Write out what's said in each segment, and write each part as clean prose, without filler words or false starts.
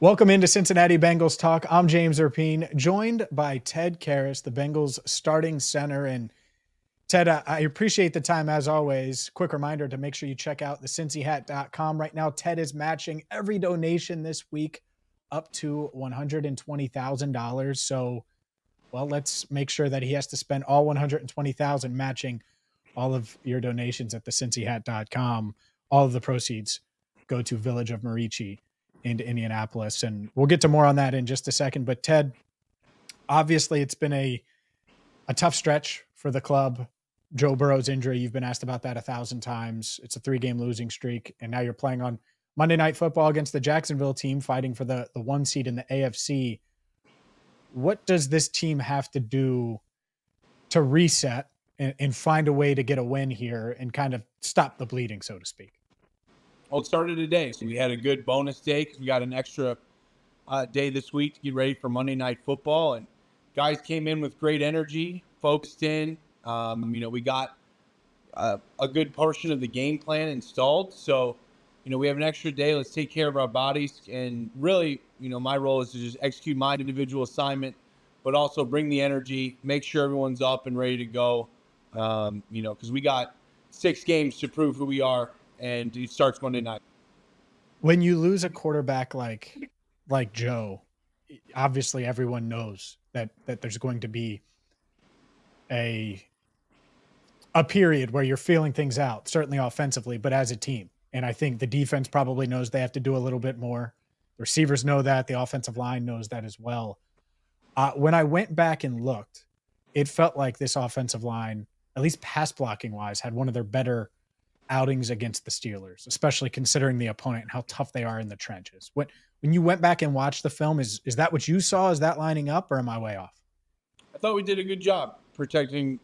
Welcome into Cincinnati Bengals Talk. I'm James Erpine, joined by Ted Karras, the Bengals starting center. And Ted, I appreciate the time as always. Quick reminder to make sure you check out the cincyhat.com. Right now, Ted is matching every donation this week up to $120,000. So, well, let's make sure that he has to spend all $120,000 matching all of your donations at the cincyhat.com. All of the proceeds go to Village of Marici into Indianapolis. And we'll get to more on that in just a second. But Ted, obviously it's been a tough stretch for the club. Joe Burrow's injury, you've been asked about that 1,000 times. It's a 3-game losing streak. And now you're playing on Monday Night Football against the Jacksonville team fighting for the 1 seed in the AFC. What does this team have to do to reset and find a way to get a win here and kind of stop the bleeding, so to speak? Well, it started today, so we had a good bonus day because we got an extra day this week to get ready for Monday Night Football. And guys came in with great energy, focused in. We got a good portion of the game plan installed. So, we have an extra day. Let's take care of our bodies. And really, my role is to just execute my individual assignment, but also bring the energy, make sure everyone's up and ready to go. Because we got 6 games to prove who we are. And it starts Monday night. When you lose a quarterback like Joe, obviously everyone knows that there's going to be a period where you're feeling things out, certainly offensively, but as a team. And I think the defense probably knows they have to do a little bit more. The receivers know that. The offensive line knows that as well. When I went back and looked, it felt like this offensive line, at least pass blocking wise, had one of their better outings against the Steelers, especially considering the opponent and how tough they are in the trenches. When you went back and watched the film, is that what you saw? Is that lining up, or am I way off? I thought we did a good job protecting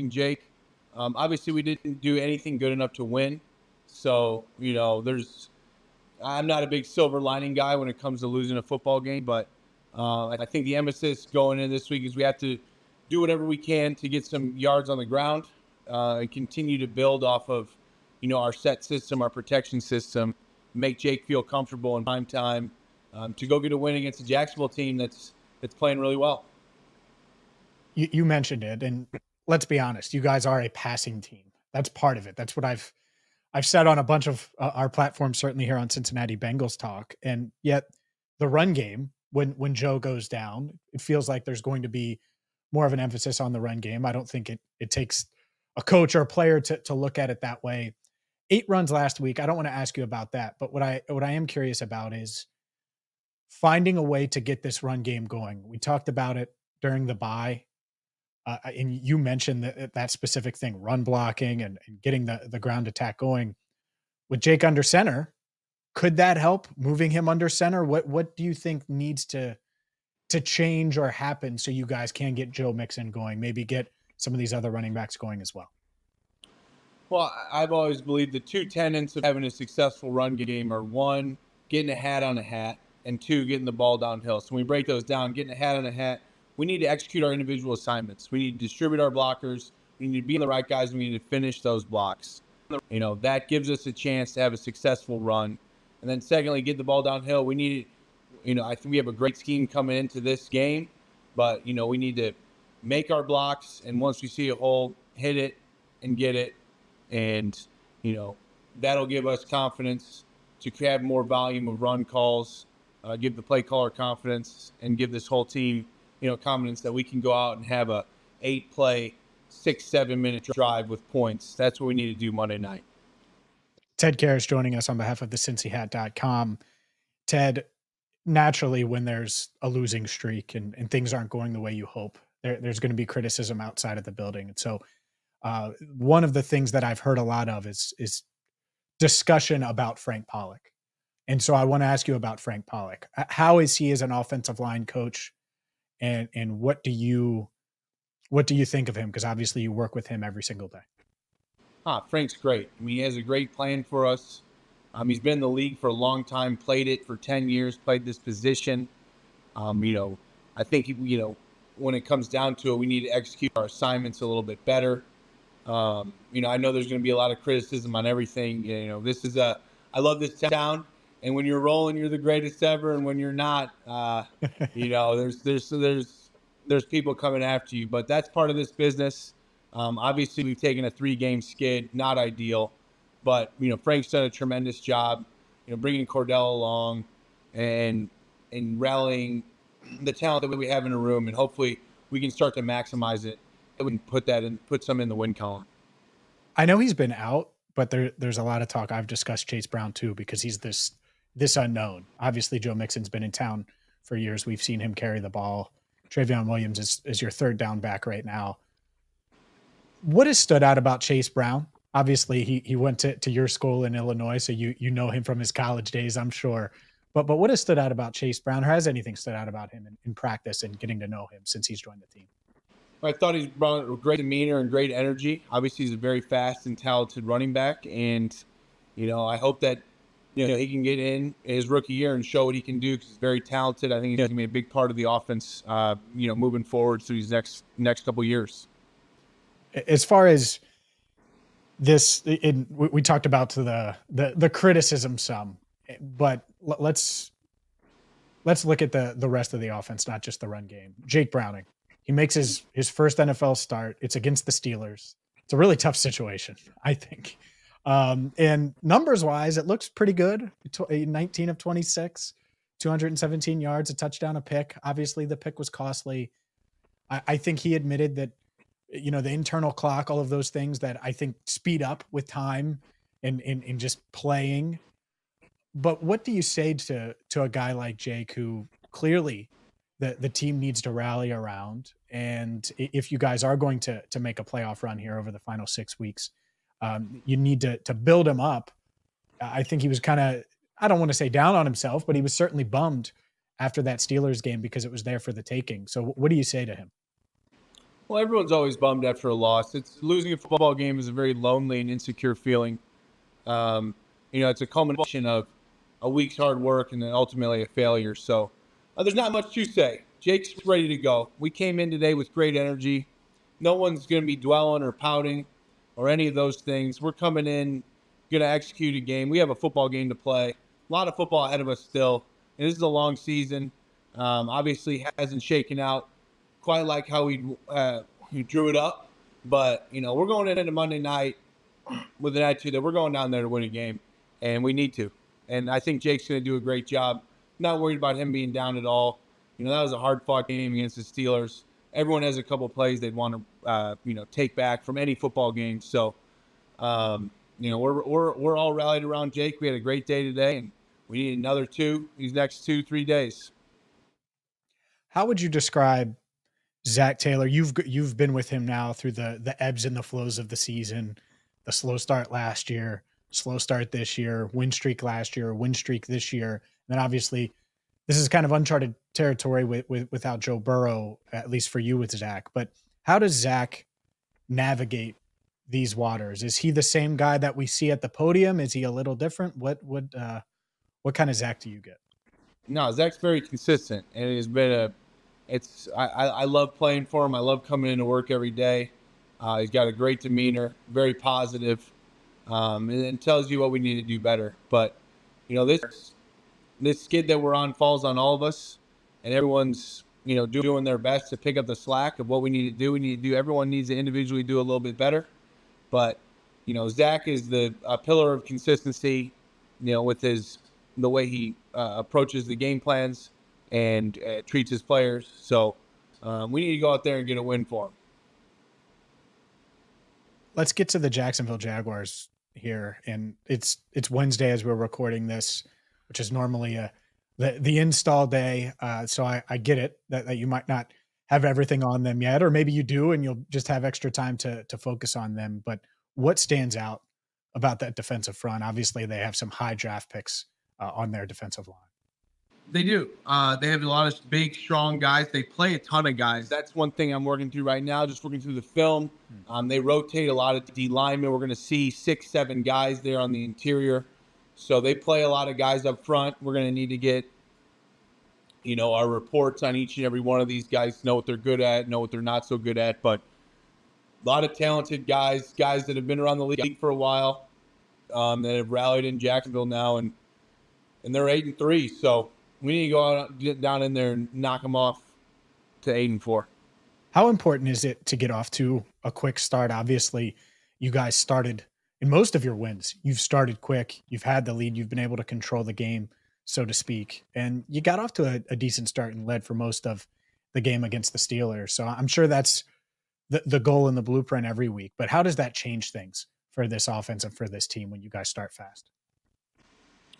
Jake. Obviously, we didn't do anything good enough to win. So, I'm not a big silver lining guy when it comes to losing a football game, but I think the emphasis going in this week is we have to do whatever we can to get some yards on the ground and continue to build off of our set system, our protection system, make Jake feel comfortable in prime time to go get a win against a Jacksonville team that's playing really well. You mentioned it, and let's be honest, you guys are a passing team. That's part of it. That's what I've said on a bunch of our platforms, certainly here on Cincinnati Bengals Talk. And yet the run game, when Joe goes down, it feels like there's going to be more of an emphasis on the run game. I don't think it takes a coach or a player to look at it that way. 8 runs last week. I don't want to ask you about that, but what I am curious about is finding a way to get this run game going. We talked about it during the bye, and you mentioned that specific thing, run blocking and getting the ground attack going. With Jake under center, could that help moving him under center? What do you think needs to change or happen so you guys can get Joe Mixon going, maybe get some of these other running backs going as well? Well, I've always believed the 2 tenets of having a successful run game are 1, getting a hat on a hat, and 2, getting the ball downhill. So when we break those down, getting a hat on a hat, we need to execute our individual assignments. We need to distribute our blockers. We need to be on the right guys, and we need to finish those blocks. That gives us a chance to have a successful run. And then secondly, get the ball downhill. We need, I think we have a great scheme coming into this game, but, we need to make our blocks, and once we see a hole, hit it and get it. And, that'll give us confidence to have more volume of run calls, give the play caller confidence, and give this whole team, confidence that we can go out and have a 8-play, 6-7 minute drive with points. That's what we need to do Monday night. Ted Karras joining us on behalf of the cincyhat.com. Ted, naturally, when there's a losing streak and things aren't going the way you hope, there's going to be criticism outside of the building. And so one of the things that I've heard a lot of is discussion about Frank Pollack. And so I want to ask you about Frank Pollack. How is he as an offensive line coach? And what do you think of him? Because obviously you work with him every single day. Frank's great. He has a great plan for us. He's been in the league for a long time, played it for 10 years, played this position. I think, when it comes down to it, we need to execute our assignments a little bit better. I know there's going to be a lot of criticism on everything. I love this town, And when you're rolling, you're the greatest ever. And when you're not, there's people coming after you. But that's part of this business. Obviously, we've taken a 3-game skid, not ideal. But, Frank's done a tremendous job, bringing Cordell along and rallying the talent that we have in the room. And hopefully we can start to maximize it. We can put some in the win column. I know he's been out, but there's a lot of talk. I've discussed Chase Brown too, because he's this unknown. Obviously, Joe Mixon's been in town for years. We've seen him carry the ball. Travion Williams is your third down back right now. What has stood out about Chase Brown? Obviously, he went to your school in Illinois, so you know him from his college days, I'm sure. But what has stood out about Chase Brown, or has anything stood out about him in practice and getting to know him since he's joined the team? I thought he's brought a great demeanor and great energy. Obviously, he's a very fast and talented running back, and I hope that he can get in his rookie year and show what he can do, because he's very talented. I think he's going to be a big part of the offense, moving forward through these next couple years. As far as this, we talked about the criticism some, but let's look at the rest of the offense, not just the run game. Jake Browning. He makes his first NFL start. It's against the Steelers. It's a really tough situation, I think. And numbers-wise, it looks pretty good. 19 of 26, 217 yards, a touchdown, a pick. Obviously, the pick was costly. I think he admitted that, the internal clock, all of those things that I think speed up with time and just playing. But what do you say to a guy like Jake, who clearly the team needs to rally around? And if you guys are going to make a playoff run here over the final 6 weeks, you need to build him up. I think he was kind of, I don't want to say down on himself, but he was certainly bummed after that Steelers game because it was there for the taking. So what do you say to him? Well, everyone's always bummed after a loss. Losing a football game is a very lonely and insecure feeling. It's a culmination of a week's hard work and then ultimately a failure. So there's not much to say. Jake's ready to go. We came in today with great energy. No one's going to be dwelling or pouting or any of those things. We're coming in, going to execute a game. We have a football game to play. A lot of football ahead of us still. And this is a long season. Obviously hasn't shaken out quite like how we drew it up. But, we're going into Monday night with an attitude that we're going down there to win a game. And we need to. And I think Jake's going to do a great job. Not worried about him being down at all. That was a hard-fought game against the Steelers. Everyone has a couple plays they'd want to, take back from any football game. So, we're all rallied around Jake. We had a great day today, and we need another 2 these next 2-3 days. How would you describe Zac Taylor? You've been with him now through the ebbs and the flows of the season, the slow start last year, slow start this year, win streak last year, win streak this year. And then obviously this is kind of uncharted territory without Joe Burrow, at least for you with Zac. But how does Zac navigate these waters? Is he the same guy that we see at the podium? Is he a little different? What kind of Zac do you get? No, Zac's very consistent, and it has been I love playing for him. I love coming into work every day. He's got a great demeanor, very positive, and tells you what we need to do better. But this skid that we're on falls on all of us, and everyone's doing their best to pick up the slack of what we need to do. Everyone needs to individually do a little bit better. But Zac is a pillar of consistency, with the way he approaches the game plans and treats his players. So we need to go out there and get a win for him. Let's get to the Jacksonville Jaguars here, and it's Wednesday as we're recording this, which is normally the install day. So I get it that you might not have everything on them yet, or maybe you do and you'll just have extra time to focus on them. But what stands out about that defensive front? Obviously, they have some high draft picks on their defensive line. They do. They have a lot of big, strong guys. They play a ton of guys. That's one thing I'm working through right now, just working through the film. They rotate a lot of D linemen. We're going to see 6-7 guys there on the interior. So they play a lot of guys up front. We're going to need to get, our reports on each and every one of these guys, know what they're good at, know what they're not so good at. But a lot of talented guys that have been around the league for a while, that have rallied in Jacksonville now. And and they're 8-3. So we need to go out, get down in there and knock them off to 8-4. How important is it to get off to a quick start? Obviously, you guys started in most of your wins. You've started quick. You've had the lead. You've been able to control the game, so to speak. And you got off to a decent start and led for most of the game against the Steelers. So I'm sure that's the goal and the blueprint every week. But how does that change things for this offense and for this team when you guys start fast?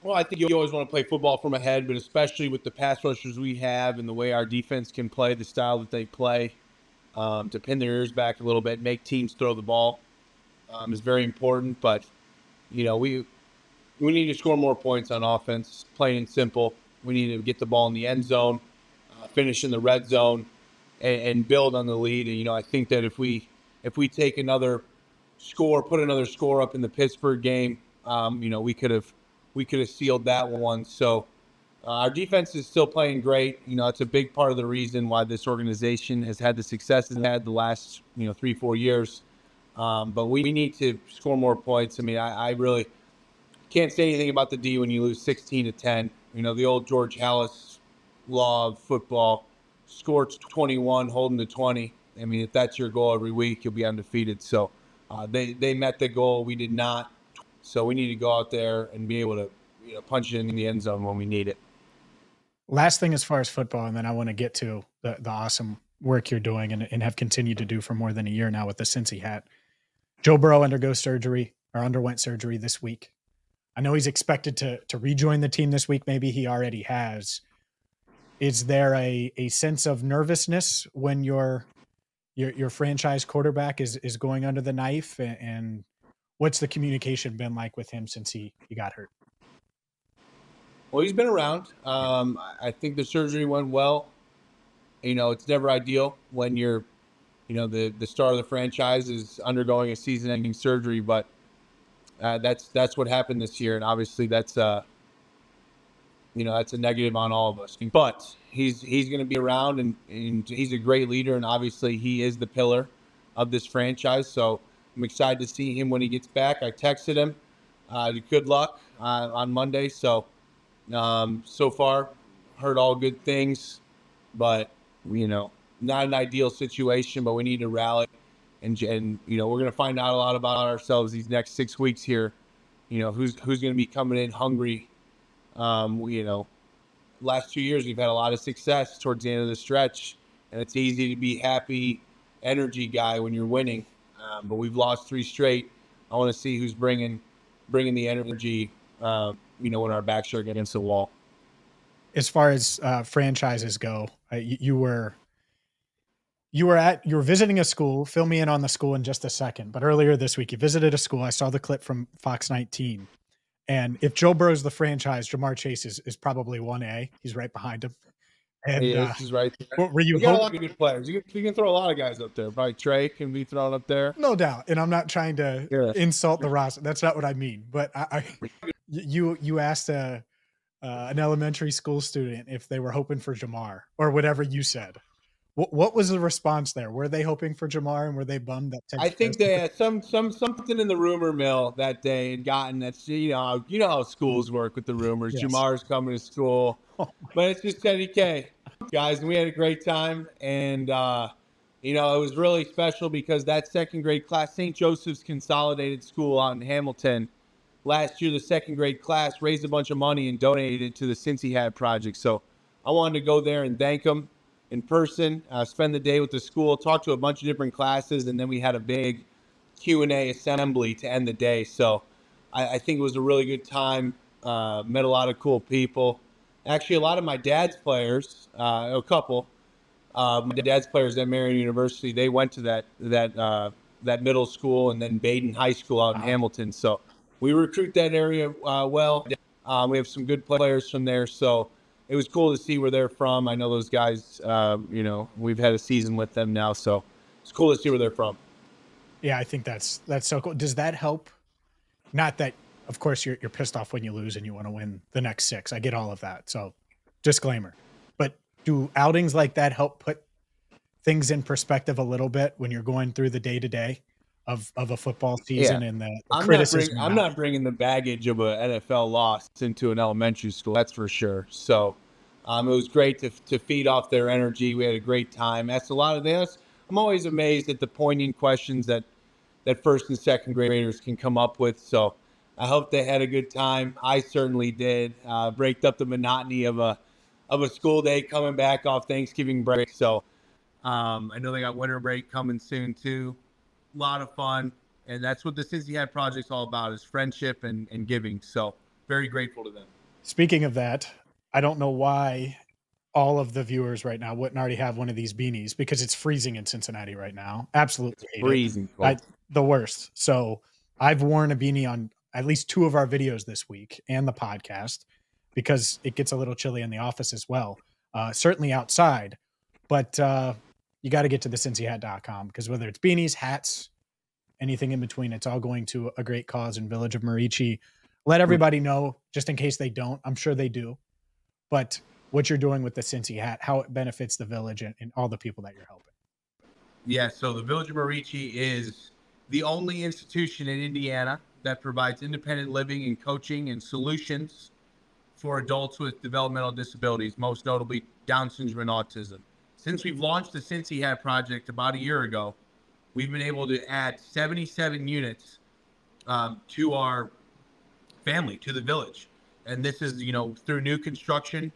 Well, I think you always want to play football from ahead, but especially with the pass rushers we have and the way our defense can play, the style that they play, to pin their ears back a little bit, make teams throw the ball is very important. But, we need to score more points on offense, plain and simple. We need to get the ball in the end zone, finish in the red zone, and build on the lead. And, I think that if we take another score, put another score up in the Pittsburgh game, we could have sealed that one. So our defense is still playing great. It's a big part of the reason why this organization has had the success it's had the last 3-4 years. But we need to score more points. I mean, I really can't say anything about the D when you lose 16-10. The old George Halas law of football: score 21, holding to 20. I mean, if that's your goal every week, you'll be undefeated. So they met the goal. We did not. So we need to go out there and be able to punch it in the end zone when we need it. Last thing as far as football, and then I want to get to the awesome work you're doing and have continued to do for more than a year now with the Cincy hat. Joe Burrow underwent surgery this week. I know he's expected to rejoin the team this week. Maybe he already has. Is there a sense of nervousness when your franchise quarterback is going under the knife? And what's the communication been like with him since he got hurt? Well, he's been around. I think the surgery went well. It's never ideal when you're, the star of the franchise is undergoing a season-ending surgery, but that's what happened this year, and obviously that's that's a negative on all of us. But he's going to be around, and he's a great leader, and obviously he is the pillar of this franchise. So I'm excited to see him when he gets back. I texted him, good luck on Monday. So far, heard all good things, but not an ideal situation. But we need to rally, and we're going to find out a lot about ourselves these next 6 weeks here. Who's going to be coming in hungry. Last 2 years we've had a lot of success towards the end of the stretch, and it's easy to be happy energy guy when you're winning. But we've lost 3 straight. I want to see who's bringing the energy. When our backs are against the wall. As far as franchises go, you were visiting a school. Fill me in on the school in just a second. But earlier this week, you visited a school. I saw the clip from Fox 19. And if Joe Burrow's the franchise, Jamar Chase is probably 1A. He's right behind him. And he's right there. Were you we got a lot of good players. You can throw a lot of guys up there. Probably Trey can be thrown up there. No doubt. And I'm not trying to insult the roster. That's not what I mean. But you asked an elementary school student if they were hoping for Jamar or whatever you said. What was the response there? Were they hoping for Jamar, and were they bummed that Ted I think they had something in the rumor mill that day and gotten that's how schools work with the rumors. Yes. Jamar's coming to school, but it's just Teddy K, guys, and we had a great time, and it was really special because that second grade class, St. Joseph's Consolidated School out in Hamilton, last year the second grade class raised a bunch of money and donated it to the Cincy Hat Project. So I wanted to go there and thank them in person, spend the day with the school, talk to a bunch of different classes, and then we had a big Q&A assembly to end the day. So I think it was a really good time. Met a lot of cool people. Actually, a lot of my dad's players, a couple, my dad's players at Marion University, they went to that middle school and then Baden High School out in Hamilton. So we recruit that area well. We have some good players from there. So it was cool to see where they're from. I know those guys, we've had a season with them now, so it's cool to see where they're from. Yeah, I think that's so cool. Does that help? Not that, of course, you're pissed off when you lose and you want to win the next 6. I get all of that. So disclaimer. But do outings like that help put things in perspective a little bit when you're going through the day-to-day of a football Yeah. season and the I'm criticism. not bringing the baggage of an NFL loss into an elementary school. That's for sure. So it was great to feed off their energy. We had a great time. Asked a lot of this. I'm always amazed at the poignant questions that first and second graders can come up with. So I hope they had a good time. I certainly did. Breaked up the monotony of a school day coming back off Thanksgiving break. So I know they got winter break coming soon too. A lot of fun. And that's what the Cincy Hat Project's all about, is friendship and giving. So very grateful to them. Speaking of that, I don't know why all of the viewers right now wouldn't already have one of these beanies, because it's freezing in Cincinnati right now. Absolutely hate Freezing it. The worst. So I've worn a beanie on at least 2 of our videos this week and the podcast, because it gets a little chilly in the office as well. Certainly outside, but you got to get to the cincyhat.com, because whether it's beanies, hats, anything in between, it's all going to a great cause in Village of Merici. Let everybody know, just in case they don't. I'm sure they do. But what you're doing with the Cincy hat, how it benefits the village and all the people that you're helping. Yeah, so the Village of Merici is the only institution in Indiana that provides independent living and coaching and solutions for adults with developmental disabilities, most notably Down syndrome and autism. Since we've launched the Cincy Hat Project about a year ago, we've been able to add 77 units to our family, to the village. And this is, through new construction,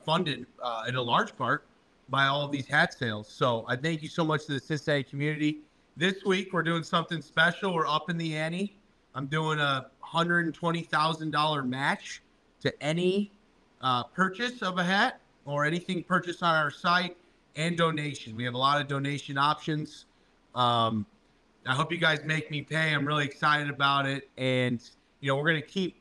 funded in a large part by all of these hat sales. So I thank you so much to the Cincinnati community. This week, we're doing something special. We're up in the ante. I'm doing a $120,000 match to any purchase of a hat or anything purchased on our site, and donation. We have a lot of donation options. I hope you guys make me pay. I'm really excited about it. And, we're going to keep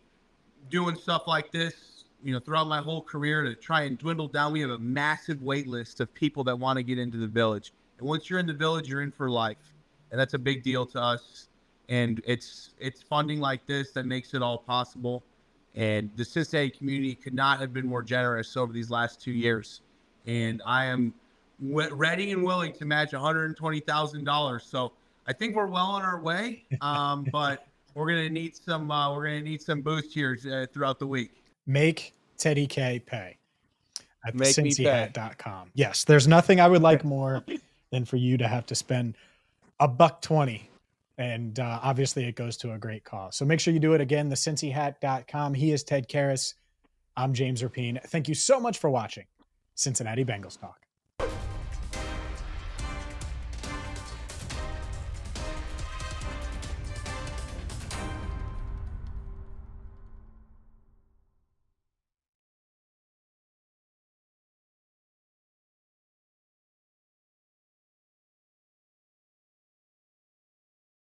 doing stuff like this, throughout my whole career to try and dwindle down. We have a massive wait list of people that want to get into the village. And once you're in the village, you're in for life. And that's a big deal to us. And it's funding like this that makes it all possible. And the Cincinnati community could not have been more generous over these last 2 years. And I am ready and willing to match $120,000. So I think we're well on our way. But we're gonna need some boost here throughout the week. Make Teddy K pay at Make me pay. cincyhat.com. Yes, there's nothing I would like more than for you to have to spend $120, and obviously it goes to a great cause. So make sure you do it. Again, the cincyhat.com. He is Ted Karras. I'm James Rapien. Thank you so much for watching Cincinnati Bengals Talk.